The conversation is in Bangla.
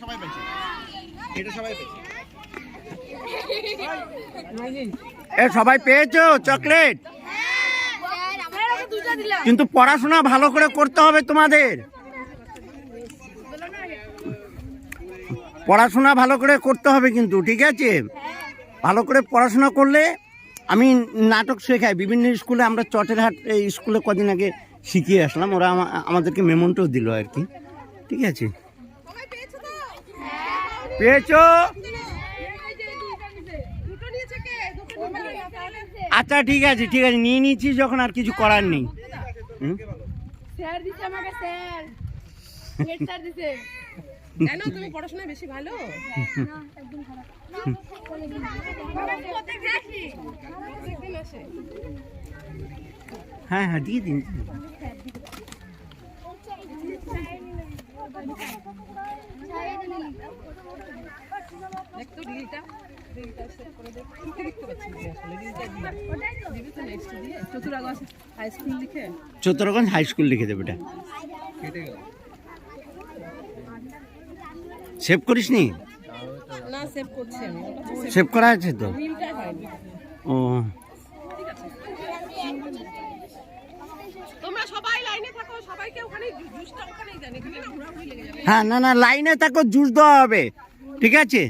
সবাই পেয়েছে, এটা সবাই পেয়েছে। এ সবাই পেয়েছো চকলেট? কিন্তু পড়াশোনা ভালো করে করতে হবে তোমাদের, পড়াশোনা ভালো করে করতে হবে কিন্তু, ঠিক আছে? ভালো করে পড়াশোনা করলে, আমি নাটক শেখাই বিভিন্ন স্কুলে, আমরা চটেরহাট এই স্কুলে কদিন আগে শিখিয়ে আসলাম, ওরা আমাদেরকে মেমন্টও দিল আর কি, ঠিক আছে? পেয়েছো? আচ্ছা ঠিক আছে, ঠিক আছে, নিয়ে নিয়েছি যখন আর কিছু করার নেই। কেন তুমি পড়াশোনায় বেশি ভালো? হ্যাঁ হ্যাঁ দিয়ে দিন। চতুরাগঞ্জ হাই স্কুল লিখে দেবে। এটা সেভ করিস নি? না, সেভ করছি আমি। সেভ করা আছে তো? ও তোমরা সবাই লাইনে থাকো, সবাইকে ওখানে জুসটা ওখানেই দেন, এখানে না ঘোরাঘুরি লেগে যাবে। হ্যাঁ, না না লাইনে থাকো, জুস দেওয়া হবে, ঠিক আছে?